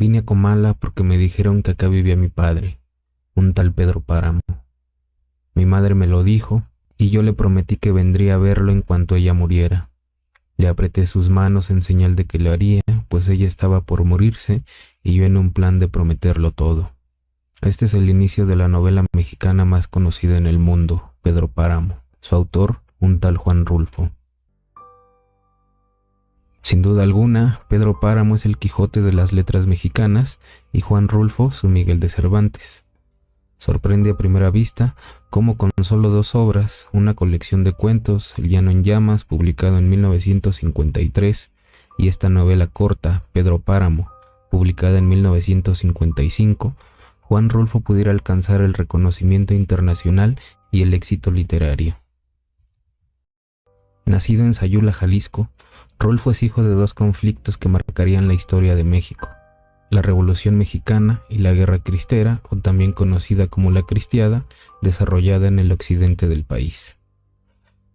Vine a Comala porque me dijeron que acá vivía mi padre, un tal Pedro Páramo. Mi madre me lo dijo y yo le prometí que vendría a verlo en cuanto ella muriera. Le apreté sus manos en señal de que lo haría, pues ella estaba por morirse y yo en un plan de prometerlo todo. Este es el inicio de la novela mexicana más conocida en el mundo, Pedro Páramo. Su autor, un tal Juan Rulfo. Sin duda alguna, Pedro Páramo es el Quijote de las letras mexicanas y Juan Rulfo su Miguel de Cervantes. Sorprende a primera vista cómo con solo 2 obras, una colección de cuentos, El Llano en Llamas, publicado en 1953, y esta novela corta, Pedro Páramo, publicada en 1955, Juan Rulfo pudiera alcanzar el reconocimiento internacional y el éxito literario. Nacido en Sayula, Jalisco, Rulfo es hijo de 2 conflictos que marcarían la historia de México: la Revolución Mexicana y la Guerra Cristera, o también conocida como la Cristiada, desarrollada en el occidente del país.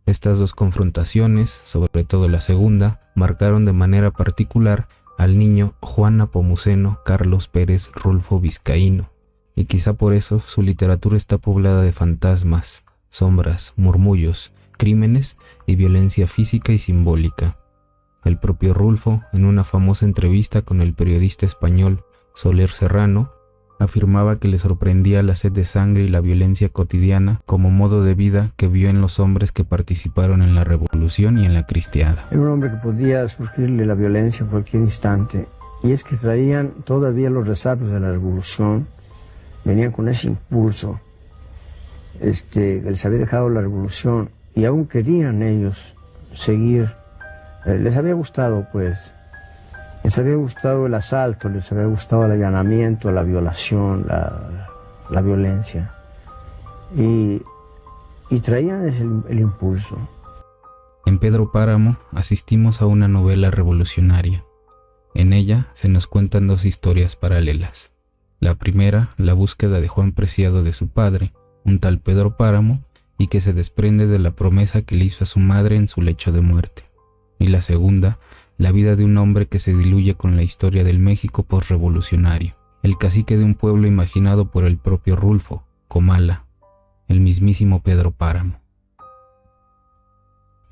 Estas 2 confrontaciones, sobre todo la segunda, marcaron de manera particular al niño Juan Nepomuceno Carlos Pérez Rulfo Vizcaíno, y quizá por eso su literatura está poblada de fantasmas, sombras, murmullos, crímenes y violencia física y simbólica. El propio Rulfo, en una famosa entrevista con el periodista español Soler Serrano, afirmaba que le sorprendía la sed de sangre y la violencia cotidiana como modo de vida que vio en los hombres que participaron en la Revolución y en la Cristiada. Era un hombre que podía surgirle la violencia en cualquier instante, y es que traían todavía los resabios de la Revolución, venían con ese impulso, que les había dejado la Revolución, y aún querían ellos seguir. Les había gustado, pues, les había gustado el asalto, les había gustado el allanamiento, la violación, la violencia. Y traían el impulso. En Pedro Páramo asistimos a una novela revolucionaria. En ella se nos cuentan 2 historias paralelas. La primera, la búsqueda de Juan Preciado de su padre, un tal Pedro Páramo, y que se desprende de la promesa que le hizo a su madre en su lecho de muerte. Y la segunda, la vida de un hombre que se diluye con la historia del México posrevolucionario, el cacique de un pueblo imaginado por el propio Rulfo, Comala, el mismísimo Pedro Páramo.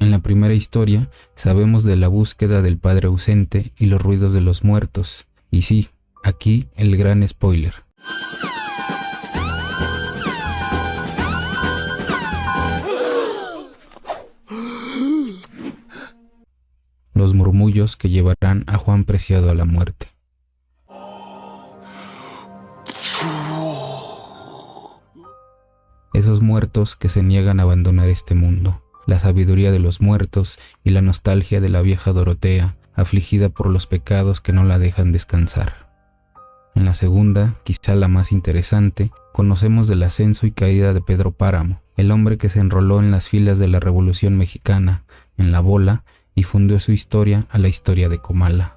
En la primera historia sabemos de la búsqueda del padre ausente y los ruidos de los muertos, y sí, aquí el gran spoiler. Los murmullos que llevarán a Juan Preciado a la muerte. Esos muertos que se niegan a abandonar este mundo, la sabiduría de los muertos y la nostalgia de la vieja Dorotea, afligida por los pecados que no la dejan descansar. En la segunda, quizá la más interesante, conocemos del ascenso y caída de Pedro Páramo, el hombre que se enroló en las filas de la Revolución Mexicana, en la bola, y fundió su historia a la historia de Comala.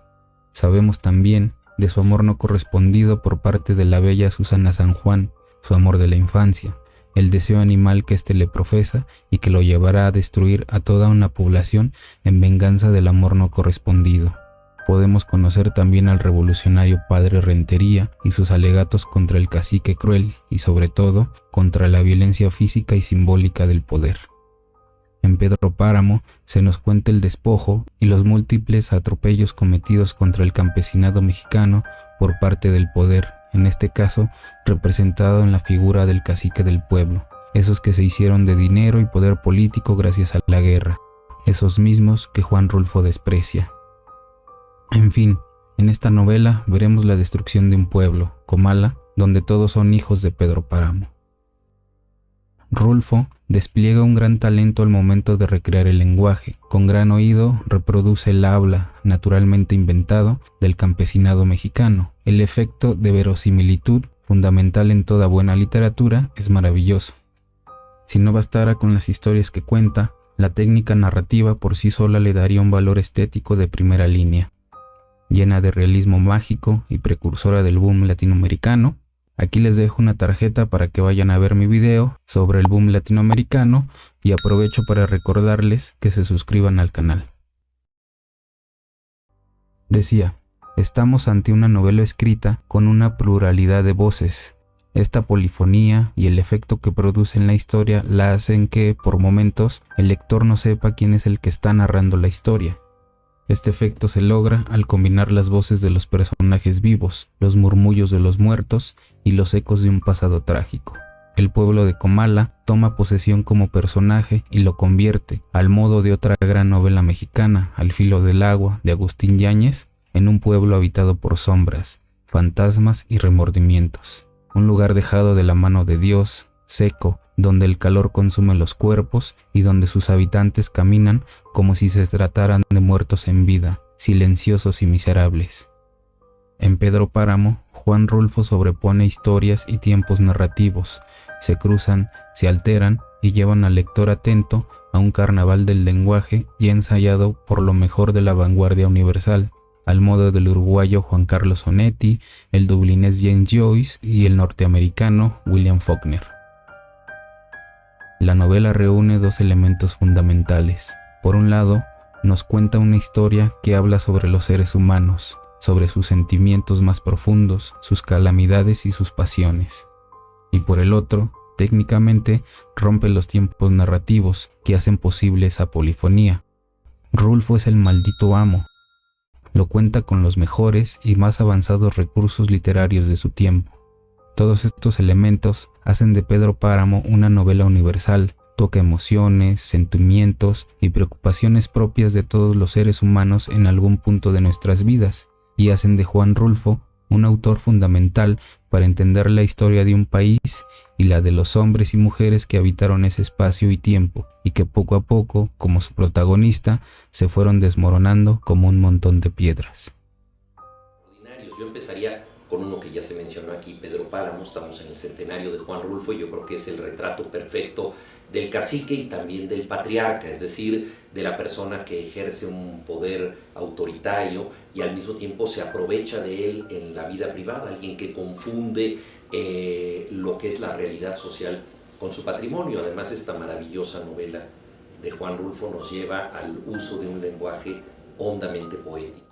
Sabemos también de su amor no correspondido por parte de la bella Susana San Juan, su amor de la infancia, el deseo animal que éste le profesa y que lo llevará a destruir a toda una población en venganza del amor no correspondido. Podemos conocer también al revolucionario padre Rentería y sus alegatos contra el cacique cruel y sobre todo contra la violencia física y simbólica del poder. En Pedro Páramo se nos cuenta el despojo y los múltiples atropellos cometidos contra el campesinado mexicano por parte del poder, en este caso representado en la figura del cacique del pueblo, esos que se hicieron de dinero y poder político gracias a la guerra, esos mismos que Juan Rulfo desprecia. En fin, en esta novela veremos la destrucción de un pueblo, Comala, donde todos son hijos de Pedro Páramo. Rulfo despliega un gran talento al momento de recrear el lenguaje. Con gran oído reproduce el habla, naturalmente inventado, del campesinado mexicano. El efecto de verosimilitud, fundamental en toda buena literatura, es maravilloso. Si no bastara con las historias que cuenta, la técnica narrativa por sí sola le daría un valor estético de primera línea. Llena de realismo mágico y precursora del boom latinoamericano, aquí les dejo una tarjeta para que vayan a ver mi video sobre el boom latinoamericano y aprovecho para recordarles que se suscriban al canal. Decía, Estamos ante una novela escrita con una pluralidad de voces. Esta polifonía y el efecto que produce en la historia la hacen que, por momentos, el lector no sepa quién es el que está narrando la historia. Este efecto se logra al combinar las voces de los personajes vivos, los murmullos de los muertos y los ecos de un pasado trágico. El pueblo de Comala toma posesión como personaje y lo convierte, al modo de otra gran novela mexicana, Al filo del agua, de Agustín Yáñez, en un pueblo habitado por sombras, fantasmas y remordimientos. Un lugar dejado de la mano de Dios, seco, donde el calor consume los cuerpos y donde sus habitantes caminan como si se trataran de muertos en vida, silenciosos y miserables. En Pedro Páramo, Juan Rulfo sobrepone historias y tiempos narrativos, se cruzan, se alteran y llevan al lector atento a un carnaval del lenguaje ya ensayado por lo mejor de la vanguardia universal, al modo del uruguayo Juan Carlos Onetti, el dublinés James Joyce y el norteamericano William Faulkner. La novela reúne dos elementos fundamentales. Por un lado, nos cuenta una historia que habla sobre los seres humanos, sobre sus sentimientos más profundos, sus calamidades y sus pasiones. Y por el otro, técnicamente, rompe los tiempos narrativos que hacen posible esa polifonía. Rulfo es el maldito amo. Lo cuenta con los mejores y más avanzados recursos literarios de su tiempo. Todos estos elementos hacen de Pedro Páramo una novela universal, toca emociones, sentimientos y preocupaciones propias de todos los seres humanos en algún punto de nuestras vidas, y hacen de Juan Rulfo un autor fundamental para entender la historia de un país y la de los hombres y mujeres que habitaron ese espacio y tiempo, y que poco a poco, como su protagonista, se fueron desmoronando como un montón de piedras. Yo empezaría con uno que ya se mencionó aquí, Pedro Páramo. Estamos en el centenario de Juan Rulfo y yo creo que es el retrato perfecto del cacique y también del patriarca, es decir, de la persona que ejerce un poder autoritario y al mismo tiempo se aprovecha de él en la vida privada, alguien que confunde lo que es la realidad social con su patrimonio. Además, esta maravillosa novela de Juan Rulfo nos lleva al uso de un lenguaje hondamente poético.